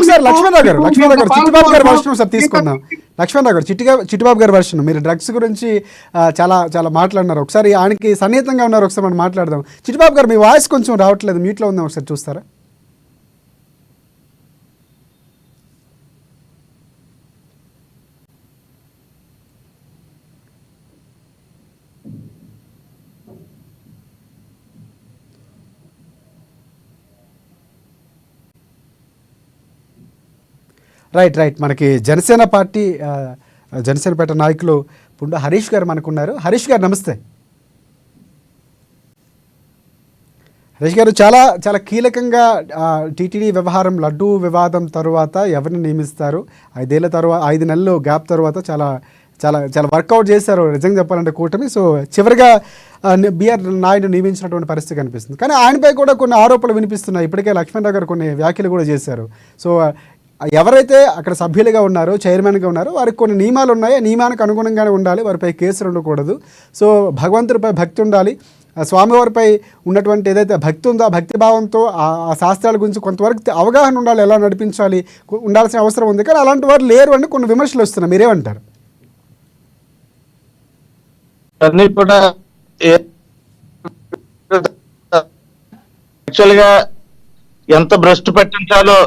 ఒకసారి లక్ష్మణరావు గారు చిట్టిబాబు గారి వర్షన్ ఒకసారి తీసుకుందాం. లక్ష్మణరావు గారు చిట్టిబాబు గారి వర్షన్, మీరు డ్రగ్స్ గురించి చాలా చాలా మాట్లాడినారు, ఒకసారి ఆయనకి సన్నిహితంగా ఉన్నారు, ఒకసారి మనం మాట్లాడదాం. చిట్టిబాబు గారు మీ వాయిస్ కొంచెం రావట్లేదు, మ్యూట్లో ఉందాం, ఒకసారి చూస్తారా? రైట్ మనకి జనసేన పార్టీ జనసేన పార్టీ నాయకులు పుండు హరీష్ గారు మనకున్నారు. హరీష్ గారు నమస్తే. హరీష్ గారు, చాలా చాలా కీలకంగా టీటీడీ వ్యవహారం, లడ్డూ వివాదం తర్వాత ఎవరిని నియమిస్తారు, 5 నెలలు గ్యాప్ తర్వాత చాలా చాలా చాలా వర్కౌట్ చేశారు నిజంగా చెప్పాలంటే కూటమి. సో చివరిగా బిఆర్ నాయుడు నియమించినటువంటి పరిస్థితి కనిపిస్తుంది. కానీ ఆయనపై కూడా కొన్ని ఆరోపణలు వినిపిస్తున్నాయి. ఇప్పటికే లక్ష్మణరావు గారు కొన్ని వ్యాఖ్యలు కూడా చేశారు. సో ఎవరైతే అక్కడ సభ్యులుగా ఉన్నారో, చైర్మన్గా ఉన్నారో, వారికి కొన్ని నియమాలు ఉన్నాయి, ఆ నియమానికి అనుగుణంగానే ఉండాలి, వారిపై కేసులు ఉండకూడదు. సో భగవంతుడిపై భక్తి ఉండాలి, స్వామివారిపై ఉన్నటువంటి ఏదైతే భక్తి ఉందో ఆ భక్తి భావంతో ఆ శాస్త్రాల గురించి కొంతవరకు అవగాహన ఉండాలి, ఎలా నడిపించాలి, ఉండాల్సిన అవసరం ఉంది. కానీ అలాంటి వారు లేరు అని కొన్ని విమర్శలు వస్తున్నాయి, మీరేమంటారు? అన్నీ కూడా యాక్చువల్గా ఎంత భ్రష్టు పట్టించాలో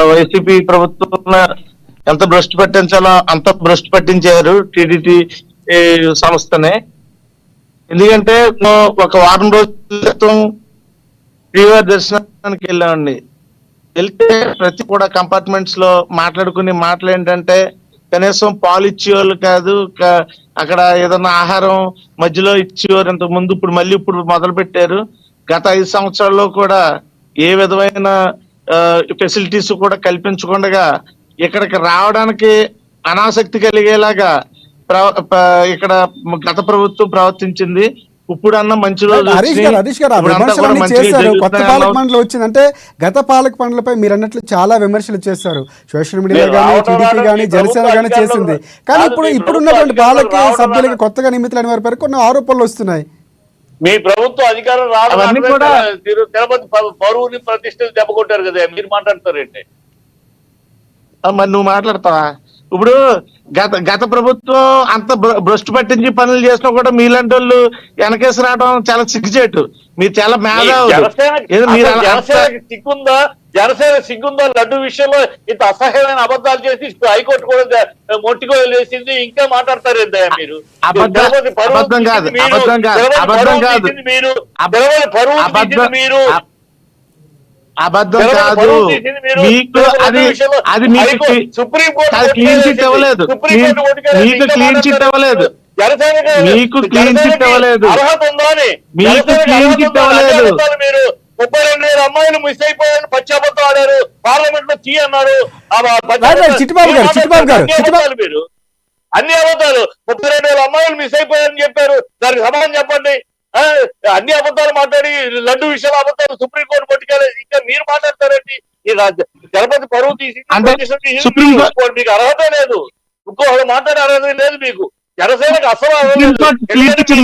వైసీపీ ప్రభుత్వం ఎంత భ్రష్టు పట్టించాలో అంత భ్రష్టు పట్టించారు టీడీటీ సంస్థనే. ఎందుకంటే ఒక వారం రోజుల క్రితం శ్రీవారి దర్శనానికి వెళ్ళామండి. వెళ్తే ప్రతి కూడా కంపార్ట్మెంట్స్ లో మాట్లాడుకునే మాటలు ఏంటంటే, కనీసం పాలు ఇచ్చేవాళ్ళు కాదు, అక్కడ ఏదన్నా ఆహారం మధ్యలో ఇచ్చేవారు ఇంతకు ముందు, ఇప్పుడు మొదలు పెట్టారు. గత 5 సంవత్సరాల్లో కూడా ఏ విధమైన ఫెసిలిటీస్ కూడా కల్పించకుండా ఇక్కడికి రావడానికి అనాసక్తి కలిగేలాగా ఇక్కడ గత ప్రభుత్వం ప్రవర్తించింది. ఇప్పుడన్నా మంచి రోజు కొత్త పాలక మండలి వచ్చిందంటే గత పాలక మండలిపై మీరు అన్నట్లు చాలా విమర్శలు చేశారు, సోషల్ మీడియాలో కానీ, టీడీపీ కానీ, జనసేన కానీ చేసింది. కానీ ఇప్పుడున్నటువంటి పాలక సభ్యులకి కొత్తగా నియమితులైన వారి పేరు కొన్ని ఆరోపణలు వస్తున్నాయి. మీ ప్రభుత్వం అధికారం రావడానికి కూడా తిరుపతి పరువుని ప్రతిష్టలు దెబ్బకొట్టారు కదా, మీరు మాట్లాడతారేంటి? మరి నువ్వు మాట్లాడతావా? ఇప్పుడు గత ప్రభుత్వం అంత భ్రష్టు పట్టించి పనులు చేసినా కూడా మీలాంటి వాళ్ళు వెనకేసి రావడం చాలా సిగ్గుచేటు. మీరు చాలా సిగ్గుందా? జనసేన సిగ్గుందా? లడ్డు విషయంలో ఇంత అసహ్యమైన అబద్ధాలు చేసి హైకోర్టు కూడా మొట్టికోలు వేసింది, ఇంకా మాట్లాడతారు ఏంటయ్యా మీరు? మీరు అబద్ధం కాదు, మీకు అది సుప్రీం కోర్టు క్లీన్ చిట్ ఇవ్వలేదు, మీకు క్లీన్ చిట్ ఇవ్వలేదు, మీకు క్లీన్ చిట్ ఇవ్వలేదు, అర్హత ఉందా అని మీకు క్లీన్ చిట్ ఇవ్వలేదు. మీరు 32,000 అమ్మాయిలు మిస్ అయిపోయారని పశ్చాపత్తం ఆడారు, పార్లమెంట్ లో తీ అన్నారు. మీరు అన్ని అబద్ధాలు. 32,000 అమ్మాయిలు మిస్ అయిపోయారని చెప్పారు, దానికి సమాధానం చెప్పండి. అన్ని అబద్ధాలు మాట్లాడి లడ్డు విషయాలు అబద్ధాలు సుప్రీంకోర్టు పట్టుకెళ్ళి ఇంకా మీరు మాట్లాడతారండి. ఈ గణపతి పరువు తీసి మీకు అర్హత లేదు, ఇంకోటి మాట్లాడే అర్హత లేదు మీకు. జనసేనకు అసలు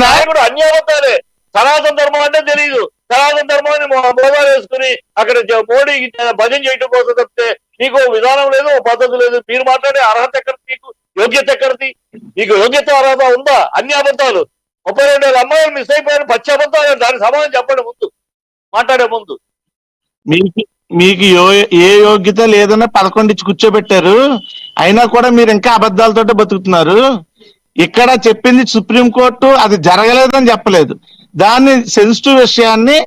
నాయకుడు అన్ని అబద్ధాలే. సనాతన ధర్మం అంటే తెలియదు, సనాతన ధర్మాన్ని మోదాలు వేసుకుని అక్కడ మోడీ భజన చేయడం కోసం తప్పితే మీకు విధానం లేదు, పద్ధతి లేదు. మీరు మాట్లాడే అర్హత ఎక్కడిది? మీకు యోగ్యత ఎక్కడిది? మీకు యోగ్యత అర్హత ఉందా? అన్ని అబద్ధాలు. 32,000 అమ్మాయిలు మిస్ అయిపోయారు, పశ్చాపత్తాలు. దానికి సమాధానం చెప్పండి ముందు, మాట్లాడే ముందు. మీకు ఏ యోగ్యత లేదన్న 11 ఇచ్చి కూర్చోబెట్టారు, అయినా కూడా మీరు ఇంకా అబద్ధాలతో బతుకుతున్నారు. ఇక్కడ చెప్పింది సుప్రీంకోర్టు, అది జరగలేదని చెప్పలేదు. దాన్ని సెన్సిటివ్ విషయాన్ని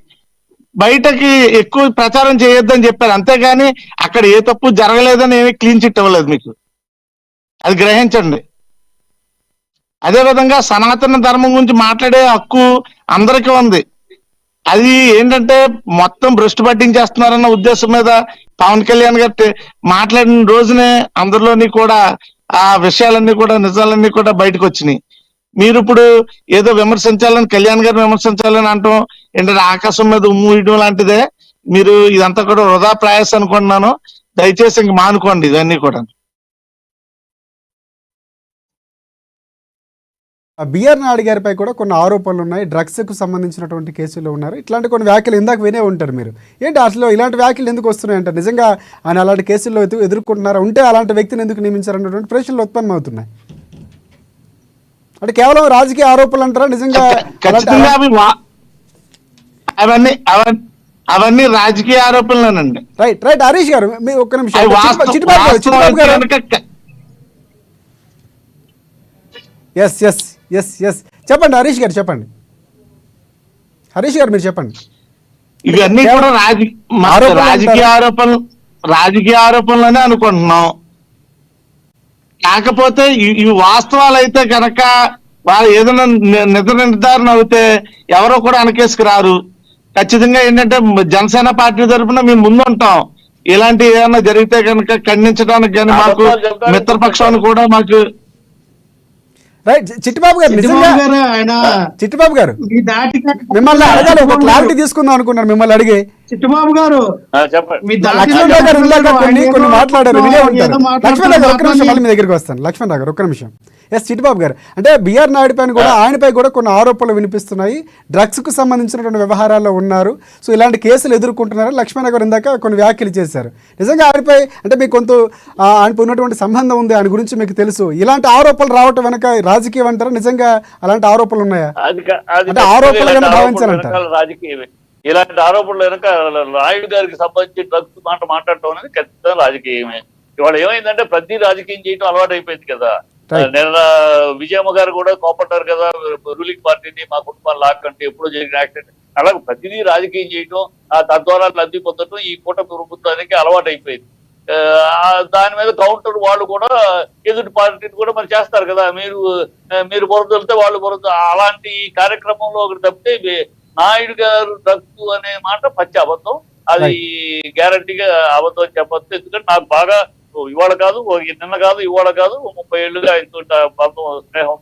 బయటకి ఎక్కువ ప్రచారం చేయొద్దని చెప్పారు, అంతేగాని అక్కడ ఏ తప్పు జరగలేదని ఏమీ క్లీన్ చిట్ ఇవ్వలేదు మీకు. అది గ్రహించండి. అదేవిధంగా సనాతన ధర్మం గురించి మాట్లాడే హక్కు అందరికీ ఉంది. అది ఏంటంటే మొత్తం భ్రష్టు పట్టించేస్తున్నారన్న ఉద్దేశం మీద పవన్ కళ్యాణ్ గారు మాట్లాడిన రోజునే అందరిలోని కూడా ఆ విషయాలన్నీ కూడా, నిజాలన్నీ కూడా బయటకు వచ్చినాయి. మీరు ఇప్పుడు ఏదో విమర్శించాలని, కళ్యాణ్ గారిని విమర్శించాలని అంటాం ఏంటంటే ఆకాశం మీద ఉమ్ము ఇయడం లాంటిదే. మీరు ఇదంతా కూడా వృధా ప్రయాస అనుకుంటున్నాను. దయచేసి ఇంక మానుకోండి ఇవన్నీ కూడా. బిఆర్ నాయుడు గారిపై కూడా కొన్ని ఆరోపణలు ఉన్నాయి, డ్రగ్స్కు సంబంధించినటువంటి కేసుల్లో ఉన్నారు. ఇట్లాంటి కొన్ని వ్యాఖ్యలు ఇందాక వినే ఉంటారు మీరు. ఏంటి అసలు ఇలాంటి వ్యాఖ్యలు ఎందుకు వస్తున్నాయి అంటారు? నిజంగా ఆయన అలాంటి కేసుల్లో ఎదుర్కొంటున్నారా? ఉంటే అలాంటి వ్యక్తిని ఎందుకు నియమించారన్నటువంటి ప్రశ్నలు ఉత్పన్నమవుతున్నాయి. అంటే కేవలం రాజకీయ ఆరోపణలు అంటారా నిజంగా? ఖచ్చితంగా అవన్నీ రాజకీయ ఆరోపణలేనండి. రైట్ హరీష్ గారు ఒక్క నిమిషం. అవి చిట్టిబాబు గారు ఎస్ చెప్పండి హరీష్ గారు, చెప్పండి హరీష్ గారు, మీరు చెప్పండి. ఇవన్నీ కూడా రాజకీయ ఆరోపణలనే అనుకుంటున్నాం. కాకపోతే ఈ వాస్తవాలు అయితే కనుక వాళ్ళు ఏదైనా నిర్ధారణ అవుతే ఎవరో కూడా అనకేసుకు రారు. ఖచ్చితంగా ఏంటంటే జనసేన పార్టీ తరఫున మేము ముందుంటాం. ఇలాంటి ఏదైనా జరిగితే కనుక ఖండించడానికి కానీ మాకు మిత్రపక్షాన్ని కూడా మాకు రైట్. చిట్టిబాబు గారు నిజంగా చిట్టిబాబు గారు మిమ్మల్ని అడగాలి, ఒక క్లారిటీ తీసుకుందాం అనుకున్నారు మిమ్మల్ని అడిగి. చిట్టిబాబు గారు లక్ష్మణ్ రావు గారు ఇందాక కొన్ని మాట్లాడారు, వినే ఉంటారు. లక్ష్మణ్ రావు గారు ఒక్క నిమిషం, మళ్ళీ మీ దగ్గరికి వస్తాను. లక్ష్మణ్ రావు గారు ఒక్క నిమిషం. చిట్టిబాబు గారు, అంటే బిఆర్ నాయుడు పైన కూడా ఆయనపై కూడా కొన్ని ఆరోపణలు వినిపిస్తున్నాయి, డ్రగ్స్ కు సంబంధించినటువంటి వ్యవహారాల్లో ఉన్నారు. సో ఇలాంటి కేసులు ఎదుర్కొంటున్నారు. లక్ష్మణ్ గారు ఇందాక కొన్ని వ్యాఖ్యలు చేశారు. నిజంగా ఆయనపై అంటే మీకు కొంత ఆయనపై ఉన్నటువంటి సంబంధం ఉంది, ఆయన గురించి మీకు తెలుసు. ఇలాంటి ఆరోపణలు రావటం వెనక రాజకీయం అంటారా? నిజంగా అలాంటి ఆరోపణలు ఉన్నాయా? అంటే ఆరోపణలు భావించాలంటారు. రాజకీయమే. ఇలాంటి ఆరోపణలు వెనక నాయుడు గారికి సంబంధించి డ్రగ్స్ మాట మాట్లాడటం అనేది ఖచ్చితంగా రాజకీయమే. ఇవాళ ఏమైందంటే ప్రతి రాజకీయం చేయడం అలవాటు అయిపోయింది కదా. నిన్న విజయమ్మ గారు కూడా కోపడ్డారు కదా, రూలింగ్ పార్టీని మా కుటుంబాన్ని లాక్కంటే ఎప్పుడో జరిగిన యాక్సిడెంట్. అలాగే ప్రతిదీ రాజకీయం చేయటం, తద్వారా లబ్ధి పొందటం ఈ కూటమి ప్రభుత్వానికి అలవాటు అయిపోయింది. దాని మీద కౌంటర్ వాళ్ళు కూడా ఎదుటి పార్టీని కూడా మరి చేస్తారు కదా. మీరు బురదలితే వాళ్ళు బురద, అలాంటి కార్యక్రమంలో ఒకటి తప్పితే నాయుడు గారు డ్రగ్స్ అనే మాట పచ్చి అబద్ధం. అది గ్యారంటీగా అబద్ధం అని చెప్పొచ్చు. ఎందుకంటే నాకు బాగా ఇవాళ కాదు, నిన్న కాదు, ఇవాళ కాదు, 30 ఏళ్ళుగా ఆయనతో బంధం స్నేహం